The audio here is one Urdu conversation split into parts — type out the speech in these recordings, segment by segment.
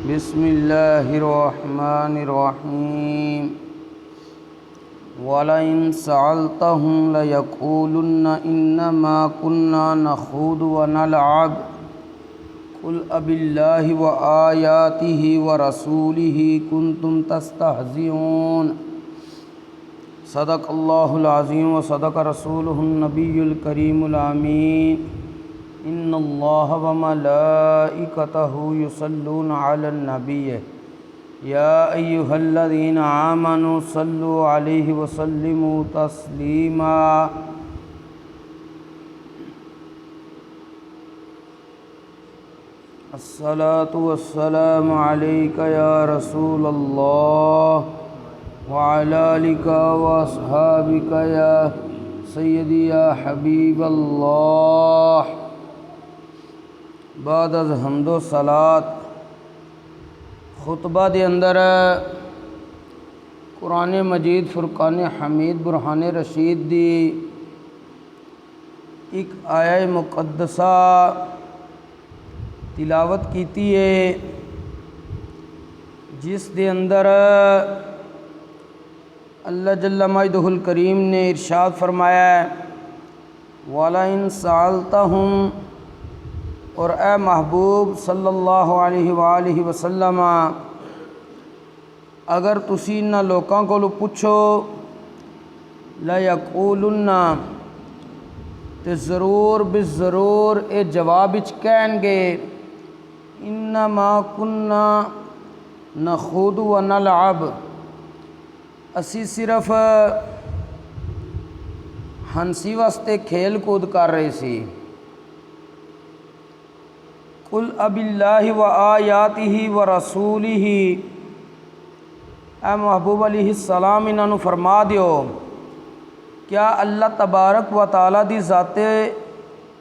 بسم اللہ الرحمن الرحیم وَلَئِن سَأَلْتَهُمْ لَيَقُولُنَّ إِنَّمَا كُنَّا نَخُوضُ وَنَلْعَبُ قُلْ أَبِاللَّهِ وَآيَاتِهِ وَرَسُولِهِ كُنْتُمْ تَسْتَهْزِئُونَ صدق اللہ العظیم وصدق رسولہ النبی الکریم الامین ان اللہ وملائکتہ یصلون علی النبی یا ایہا الذین آمنوا صلوا علیہ وسلموا تسلیما الصلاۃ والسلام علیک یا رسول اللہ وعلی آلک واصحابک یا سیدی یا حبیب اللہ۔ بعد از حمد و صلات خطبہ دے اندر قرآن مجید فرقان حمید برہان رشید دی ایک آیہ مقدسہ تلاوت کیتی ہے، جس دے اندر اللہ جل مجدہ الکریم نے ارشاد فرمایا ہے وَلَئِن سَأَلْتَهُمْ، اور اے محبوب صلی اللہ علیہ وآلہ وسلم اگر تسی انہاں لوکاں کولوں پوچھو لَيَقُولُنَّ، تے ضرور بالضرور اے جواب وچ کہن گے انما کننا نخوض ونلعب، اسی صرف ہنسی واسطے کھیل کود کر رہے سی۔ قل اب اللہ و آیاتہ و رسولہ، اے محبوب علیہ السلام انہاں نو فرما دیو کیا اللہ تبارک و تعالیٰ دی ذات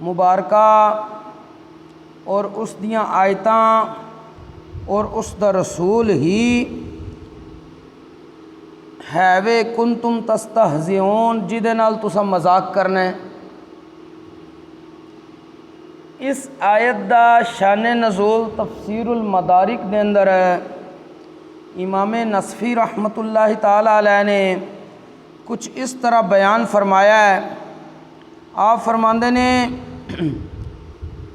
مبارکہ اور اس دیاں آیتاں اور اس دا رسول ہی ہے وے کنتم تستہزئون جدے نال تسا مذاق کرنا ہے۔ اس آیت دا شان نزول تفسیر المدارک دے اندر امام نصفی رحمۃ اللہ تعالی علیہ نے کچھ اس طرح بیان فرمایا ہے۔ آپ فرماندے نے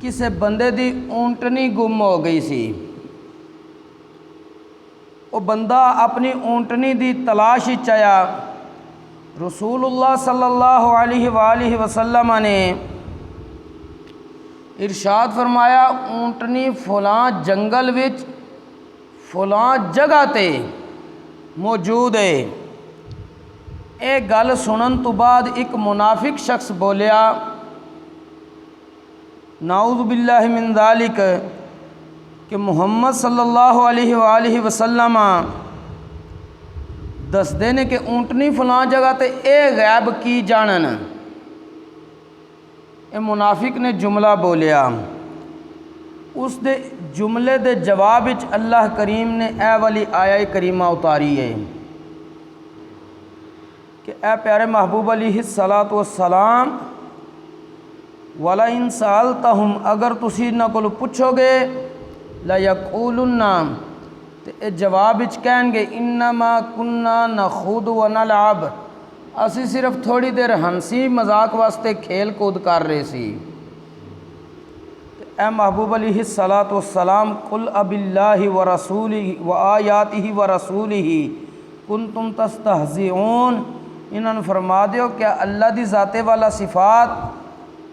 کسے بندے دی اونٹنی گم ہو گئی سی، وہ بندہ اپنی اونٹنی دی تلاش وچ آیا، رسول اللہ صلی اللہ علیہ وآلہ وسلم نے ارشاد فرمایا اونٹنی فلاں جنگل وچ فلاں جگہ تے موجود ہے۔ اے گل سنن تو بعد ایک منافق شخص بولیا نعوذ باللہ من ذالک، کہ محمد صلی اللہ علیہ وآلہ وسلم دس دینے کہ اونٹنی فلاں جگہ تے اے غیب کی جانن۔ اے منافق نے جملہ بولیا، اس دے جملے دے جواب وچ اللہ کریم نے اے والی آیہ کریمہ اتاری ہے کہ اے پیارے محبوب علیہ الصلاۃ والسلام وَلَئِن سَأَلْتَهُمْ، اگر تسی انہاں کولوں پوچھو گے لَيَقُولُنَّ، تے اے جواب وچ کہن گے انما کننا نخوض ونلعب، اسی صرف تھوڑی دیر ہنسی مذاق واسطے کھیل کود کر رہے سی۔ اے محبوب علیہ الصلاۃ والسلام قل اب اللہ ورسولہ وآیاتہ ورسولہ کنتم تستہزئون، انہوں نے فرما دیو کیا اللہ دی ذات والا صفات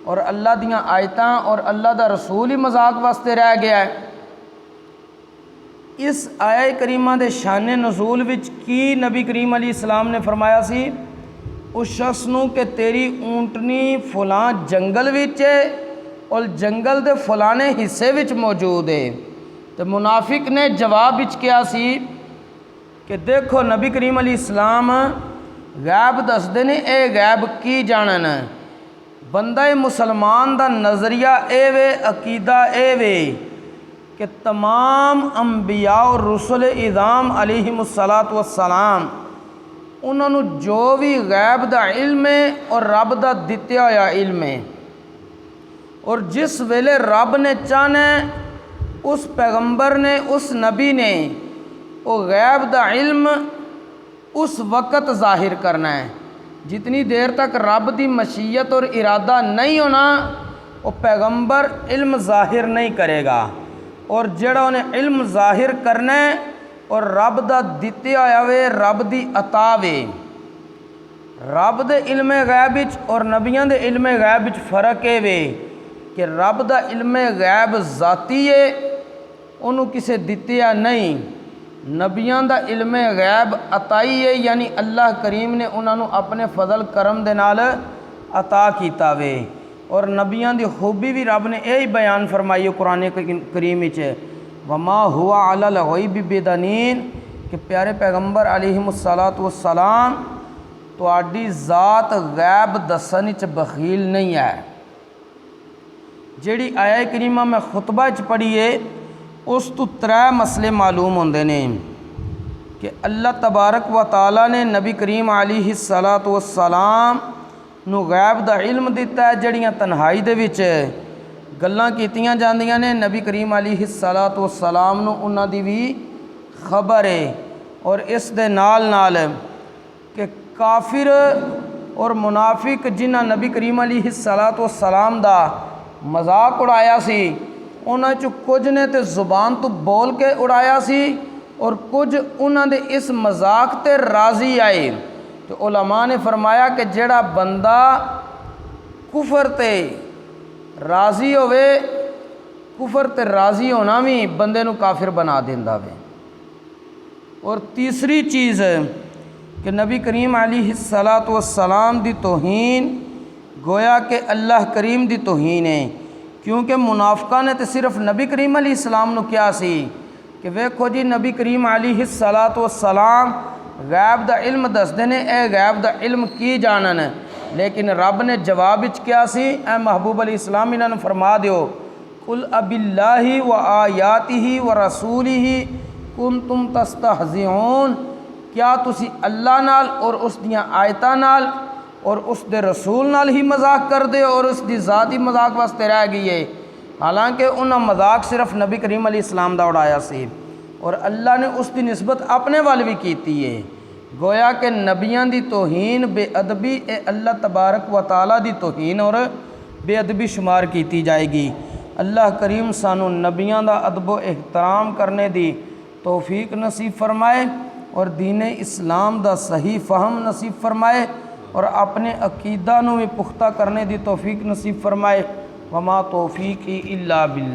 اور اللہ دیاں آیتاں اور اللہ دا رسول ہی مذاق واسطے رہ گیا ہے۔ اس آیہ کریمہ دے شان نزول وچ کی نبی کریم علیہ السلام نے فرمایا سی اس شخص نو کہ تیری اونٹنی فلاں جنگل وچ ہے اور جنگل دے فلانے حصے وچ موجود ہے۔ تو منافق نے جواب وچ کیا سی کہ دیکھو نبی کریم علیہ السلام غیب دس دے نے، اے غیب کی جانن، بندہ مسلمان دا نظریہ اے وے، عقیدہ اے وے کہ تمام انبیاء اور رسل اعظام علیہم الصلاۃ والسلام انہوں نے جو بھی غیب دا علم ہے اور رب دا دتیا ہوا علم ہے، اور جس ویلے رب نے چاہنا ہے اس پیغمبر نے اس نبی نے وہ غیب دا علم اس وقت ظاہر کرنا ہے جتنی دیر تک رب دی مشیت اور ارادہ نہیں ہونا وہ پیغمبر علم ظاہر نہیں کرے گا، اور جڑا انہیں علم ظاہر کرنا ہے اور رب دا دتے ہویا وے رب دی عطا وے۔ رب دے علم غیب وچ اور نبیاں دے علم غیب وچ فرق ہے وے کہ رب دا علم غیب ذاتی ہے، انہوں کسے دتیا نہیں۔ نبیاں دا علم غیب عطائی ہے، یعنی اللہ کریم نے انہوں اپنے فضل کرم دے نال عطا کیتا وے، اور نبیاں دی خوبی بھی رب نے یہی بیان فرمائی ہے قرآن کریم وچ، وما ہوا علی الغیب بدنین، کہ پیارے پیغمبر علیہ السلام تواڈی ذات غیب دسن وچ بخیل نہیں ہے۔ جیڑی آیہ کریمہ میں خطبہ چ پڑھی ہے اس تو 3 مسئلے معلوم ہوندے نے کہ اللہ تبارک و تعالی نے نبی کریم علیہ السلام نو غیب دا علم دیتا ہے، جڑیاں تنہائی دے وچ گلاں کیتیاں جاندیاں نے نبی کریم علیہ السلام نو انہاں دی بھی خبر ہے، اور اس دے نال کہ کافر اور منافق جنہاں نبی کریم علیہ السلام دا مذاق اڑایا سی، انہاں چوں کچھ نے تے زبان تو بول کے اڑایا سی اور کچھ انہاں دے اس مذاق تے راضی آئے۔ تو علماء نے فرمایا کہ جڑا بندہ کفر تے راضی ہوئے، کفر تے راضی ہونا بھی بندے نو کافر بنا دیندا وے۔ اور تیسری چیز کہ نبی کریم علیہ السلام دی توہین گویا کہ اللہ کریم دی توہین ہے، کیونکہ منافقہ نے تو صرف نبی کریم علیہ السلام نو کیا سی کہ ویکھو جی نبی کریم علیہ السلام غیب دا علم دس دینے، اے غیب دا علم کی جانن، لیکن رب نے جواب وچ کیا سی، اے محبوب علیہ السلام انہاں نے فرما دیو قل اب اللہ و آیاتہ و رسولہ کنتم تستہزئون، کیا تسی اللہ نال اور اس دیاں آیتاں نال اور اس دے رسول نال ہی مذاق کر دے اور اس دی ذاتی مذاق واسطے رہ گئی ہے؟ حالانکہ انہاں مذاق صرف نبی کریم علیہ السلام دا اڑایا سی، اور اللہ نے اس دی نسبت اپنے وال بھی کیتی ہے۔ گویا کہ نبیاں دی توہین بے ادبی اے اللہ تبارک و تعالیٰ دی توہین اور بے ادبی شمار کیتی جائے گی۔ اللہ کریم سانو نبیاں دا ادب و احترام کرنے دی توفیق نصیب فرمائے اور دین اسلام دا صحیح فہم نصیب فرمائے اور اپنے عقیدہ نو بھی پختہ کرنے دی توفیق نصیب فرمائے۔ وما توفیقی الا باللہ۔